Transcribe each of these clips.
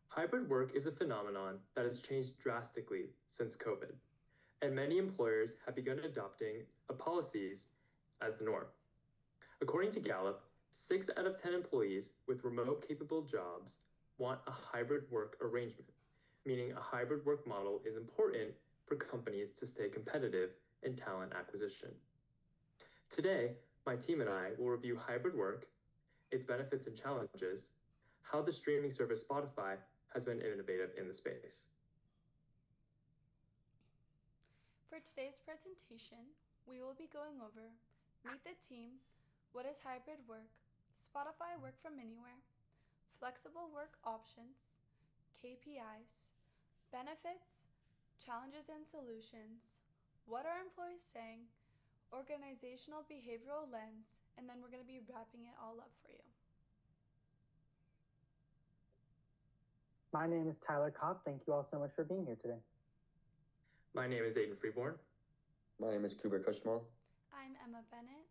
Hybrid work is a phenomenon that has changed drastically since COVID, and many employers have begun adopting policies as the norm. According to Gallup, 6 out of 10 employees with remote capable jobs want a hybrid work arrangement, meaning a hybrid work model is important for companies to stay competitive in talent acquisition. Today, my team and I will review hybrid work, its benefits and challenges, how the streaming service Spotify has been innovative in the space. For today's presentation, we will be going over Meet the Team, what is hybrid work, Spotify Work from Anywhere, flexible work options, KPIs, benefits, challenges and solutions, what are employees saying, organizational behavioral lens, and then we're going to be wrapping it all up for you. My name is Tyler Kopp. Thank you all so much for being here today. My name is Aiden Freeborn. My name is Kuber Kushmal. I'm Emma Bennett.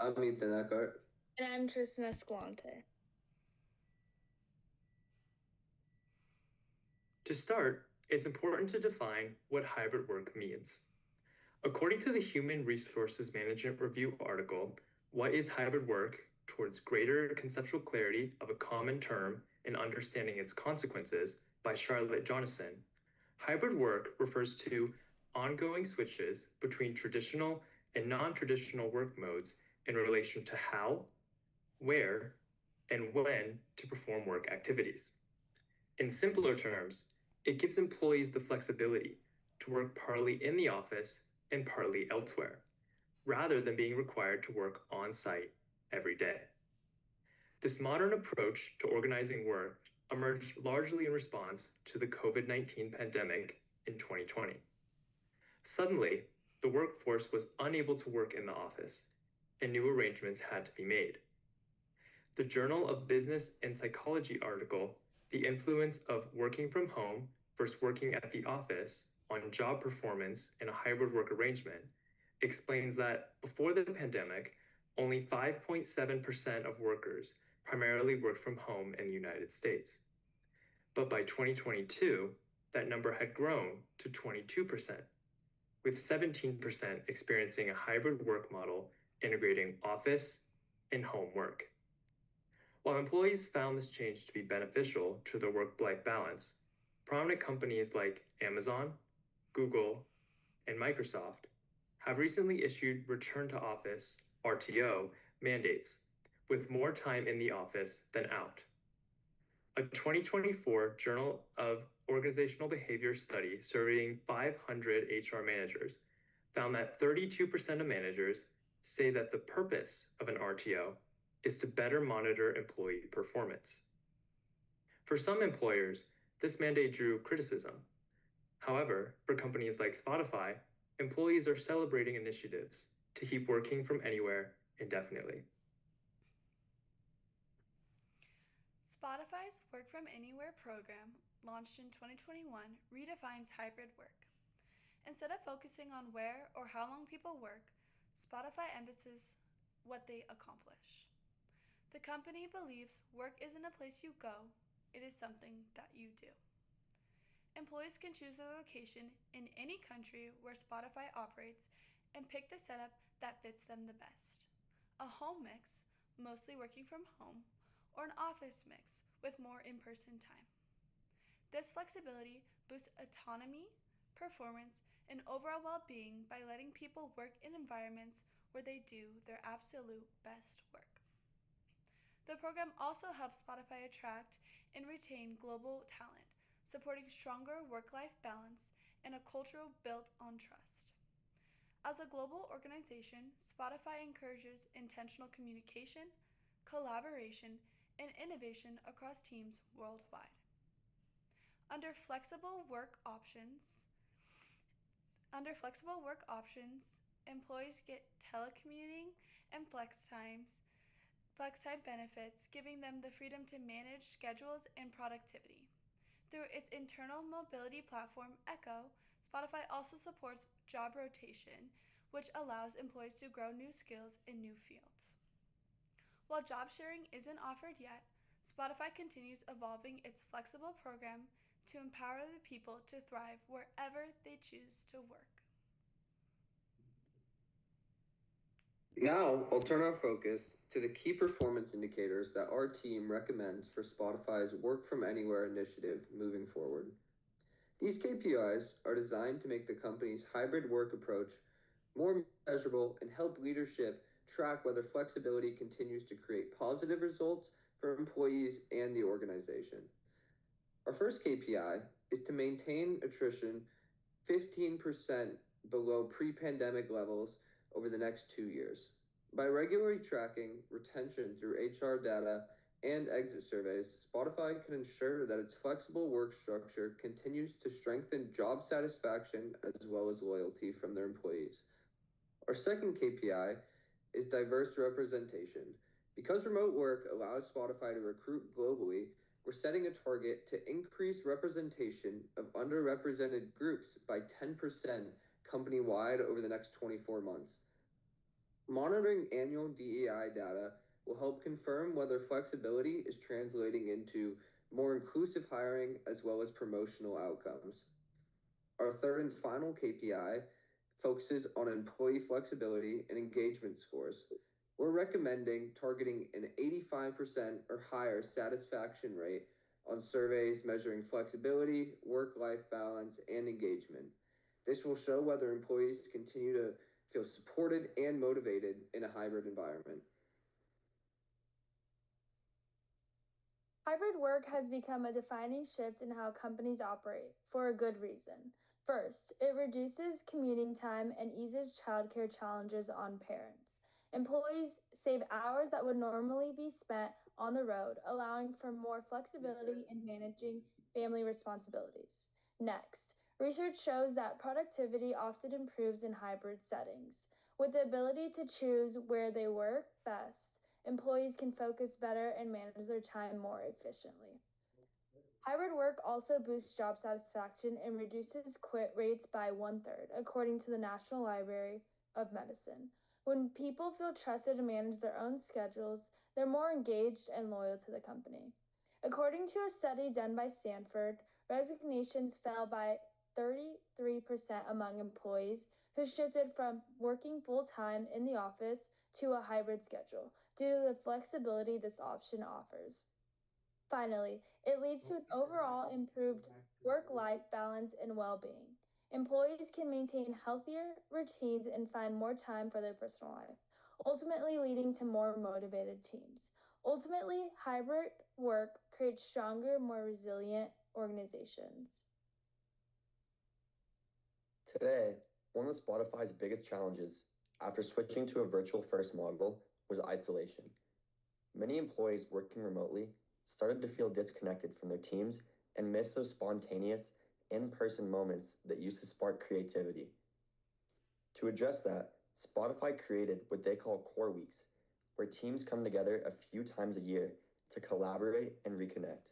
I'm Ethan Eckhart. And I'm Tristan Escalante. To start, it's important to define what hybrid work means. According to the Human Resources Management Review article, What is Hybrid Work? Towards Greater Conceptual Clarity of a Common Term and Understanding Its Consequences by Charlotte Jonasson, hybrid work refers to ongoing switches between traditional and non-traditional work modes in relation to how, where, and when to perform work activities. In simpler terms, it gives employees the flexibility to work partly in the office and partly elsewhere, rather than being required to work on-site every day. This modern approach to organizing work emerged largely in response to the COVID-19 pandemic in 2020. Suddenly, the workforce was unable to work in the office, and new arrangements had to be made. The Journal of Business and Psychology article, The Influence of Working from Home versus Working at the Office on Job Performance in a Hybrid Work Arrangement, explains that before the pandemic, only 5.7% of workers primarily worked from home in the United States. But by 2022, that number had grown to 22%, with 17% experiencing a hybrid work model integrating office and home work. While employees found this change to be beneficial to their work-life balance, prominent companies like Amazon, Google, and Microsoft have recently issued return to office, RTO, mandates, with more time in the office than out. A 2024 Journal of Organizational Behavior study surveying 500 HR managers found that 32% of managers say that the purpose of an RTO is to better monitor employee performance. For some employers, this mandate drew criticism. However, for companies like Spotify, employees are celebrating initiatives to keep working from anywhere indefinitely. Spotify's Work from Anywhere program, launched in 2021, redefines hybrid work. Instead of focusing on where or how long people work, Spotify emphasizes what they accomplish. The company believes work isn't a place you go, it is something that you do. Employees can choose their location in any country where Spotify operates and pick the setup that fits them the best. A home mix, mostly working from home, or an office mix with more in-person time. This flexibility boosts autonomy, performance, and overall well-being by letting people work in environments where they do their absolute best work. The program also helps Spotify attract and retain global talent, supporting stronger work-life balance and a culture built on trust. As a global organization, Spotify encourages intentional communication, collaboration, and innovation across teams worldwide. Under flexible work options, employees get telecommuting and flex time benefits, giving them the freedom to manage schedules and productivity. Through its internal mobility platform, Echo, Spotify also supports job rotation, which allows employees to grow new skills in new fields. While job sharing isn't offered yet, Spotify continues evolving its flexible program to empower the people to thrive wherever they choose to work. Now, I'll turn our focus to the key performance indicators that our team recommends for Spotify's Work From Anywhere initiative moving forward. These KPIs are designed to make the company's hybrid work approach more measurable and help leadership track whether flexibility continues to create positive results for employees and the organization. Our first KPI is to maintain attrition 15% below pre-pandemic levels over the next 2 years. By regularly tracking retention through HR data and exit surveys, Spotify can ensure that its flexible work structure continues to strengthen job satisfaction as well as loyalty from their employees. Our second KPI is diverse representation. Because remote work allows Spotify to recruit globally, we're setting a target to increase representation of underrepresented groups by 10% company-wide over the next 24 months. Monitoring annual DEI data will help confirm whether flexibility is translating into more inclusive hiring as well as promotional outcomes. Our third and final KPI focuses on employee flexibility and engagement scores. We're recommending targeting an 85% or higher satisfaction rate on surveys measuring flexibility, work-life balance, and engagement. This will show whether employees continue to feel supported and motivated in a hybrid environment. Hybrid work has become a defining shift in how companies operate for a good reason. First, it reduces commuting time and eases childcare challenges on parents. Employees save hours that would normally be spent on the road, allowing for more flexibility in managing family responsibilities. Next, research shows that productivity often improves in hybrid settings. With the ability to choose where they work best, employees can focus better and manage their time more efficiently. Hybrid work also boosts job satisfaction and reduces quit rates by 1/3, according to the National Library of Medicine. When people feel trusted to manage their own schedules, they're more engaged and loyal to the company. According to a study done by Stanford, resignations fell by 33% among employees who shifted from working full-time in the office to a hybrid schedule due to the flexibility this option offers. Finally, it leads to an overall improved work-life balance and well-being. Employees can maintain healthier routines and find more time for their personal life, ultimately leading to more motivated teams. Ultimately, hybrid work creates stronger, more resilient organizations. Today, one of Spotify's biggest challenges after switching to a virtual first model was isolation. Many employees working remotely started to feel disconnected from their teams and miss those spontaneous, in-person moments that used to spark creativity. To address that, Spotify created what they call core weeks, where teams come together a few times a year to collaborate and reconnect.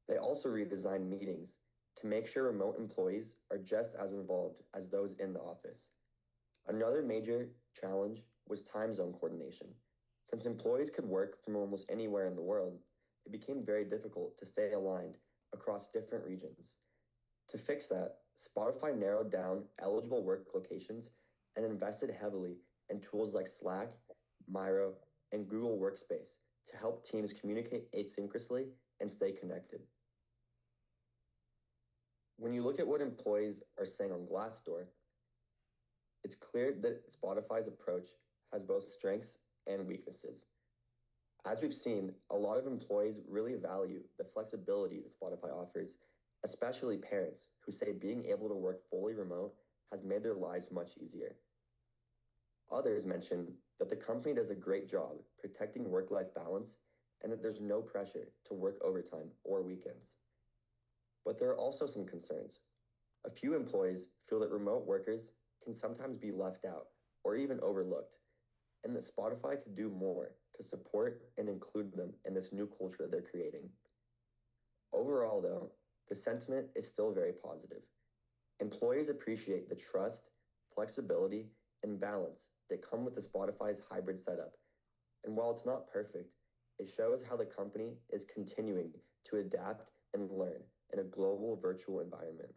They also redesigned meetings to make sure remote employees are just as involved as those in the office. Another major challenge was time zone coordination. Since employees could work from almost anywhere in the world, it became very difficult to stay aligned across different regions. To fix that, Spotify narrowed down eligible work locations and invested heavily in tools like Slack, Miro, and Google Workspace to help teams communicate asynchronously and stay connected. When you look at what employees are saying on Glassdoor, it's clear that Spotify's approach has both strengths and weaknesses. As we've seen, a lot of employees really value the flexibility that Spotify offers, especially parents who say being able to work fully remote has made their lives much easier. Others mention that the company does a great job protecting work-life balance and that there's no pressure to work overtime or weekends. But there are also some concerns. A few employees feel that remote workers can sometimes be left out or even overlooked, and that Spotify could do more to support and include them in this new culture they're creating. Overall, though, the sentiment is still very positive. Employees appreciate the trust, flexibility, and balance that come with the Spotify's hybrid setup. And while it's not perfect, It shows how the company is continuing to adapt and learn in a global virtual environment.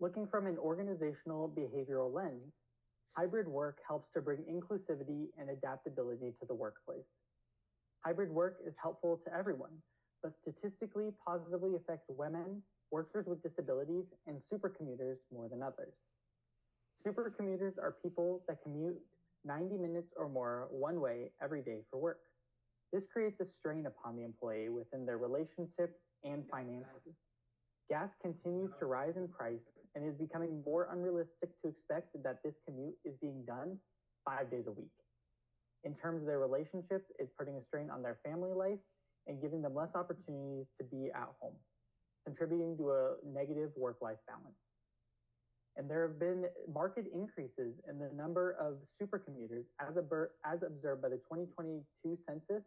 Looking from an organizational behavioral lens, hybrid work helps to bring inclusivity and adaptability to the workplace. Hybrid work is helpful to everyone, but statistically positively affects women, workers with disabilities, and supercommuters more than others. Supercommuters are people that commute 90 minutes or more one way every day for work. This creates a strain upon the employee within their relationships and financially. Gas continues to rise in price and is becoming more unrealistic to expect that this commute is being done 5 days a week. In terms of their relationships, it's putting a strain on their family life and giving them less opportunities to be at home, contributing to a negative work-life balance. And there have been marked increases in the number of supercommuters as observed by the 2022 census,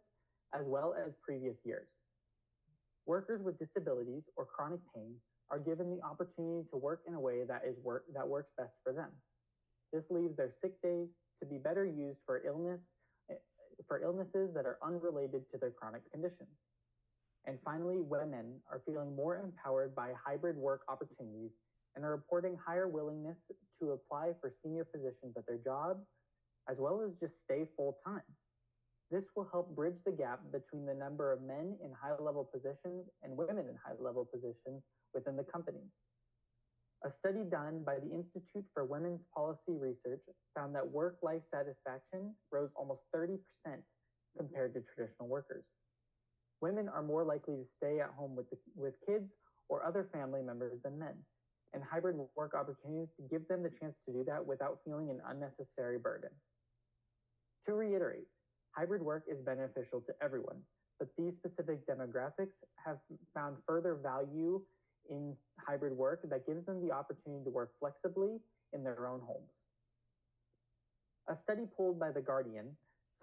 as well as previous years. Workers with disabilities or chronic pain are given the opportunity to work in a way that works best for them. This leaves their sick days to be better used for illnesses that are unrelated to their chronic conditions. And finally, women are feeling more empowered by hybrid work opportunities and are reporting higher willingness to apply for senior positions at their jobs, as well as just stay full-time. This will help bridge the gap between the number of men in high-level positions and women in high-level positions within the companies. A study done by the Institute for Women's Policy Research found that work-life satisfaction rose almost 30% compared to traditional workers. Women are more likely to stay at home with kids or other family members than men, and hybrid work opportunities give them the chance to do that without feeling an unnecessary burden. To reiterate, hybrid work is beneficial to everyone, but these specific demographics have found further value in hybrid work that gives them the opportunity to work flexibly in their own homes. A study pulled by The Guardian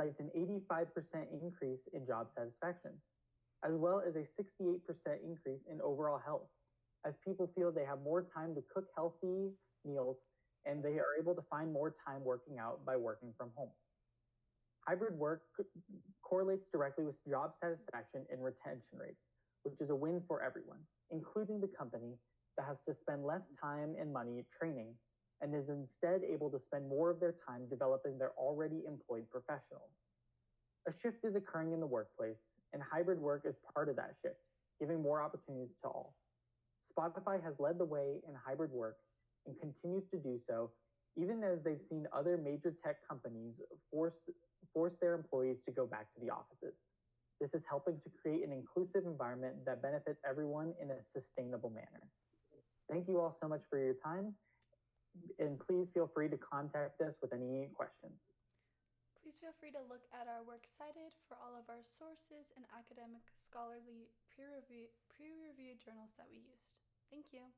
cites an 85% increase in job satisfaction, as well as a 68% increase in overall health, as people feel they have more time to cook healthy meals and they are able to find more time working out by working from home. Hybrid work correlates directly with job satisfaction and retention rates, which is a win for everyone, including the company that has to spend less time and money training and is instead able to spend more of their time developing their already employed professionals. A shift is occurring in the workplace, and hybrid work is part of that shift, giving more opportunities to all. Spotify has led the way in hybrid work and continues to do so, even as they've seen other major tech companies force their employees to go back to the offices. This is helping to create an inclusive environment that benefits everyone in a sustainable manner. Thank you all so much for your time, and please feel free to contact us with any questions. Please feel free to look at our works cited for all of our sources and academic, scholarly, peer-reviewed journals that we used. Thank you.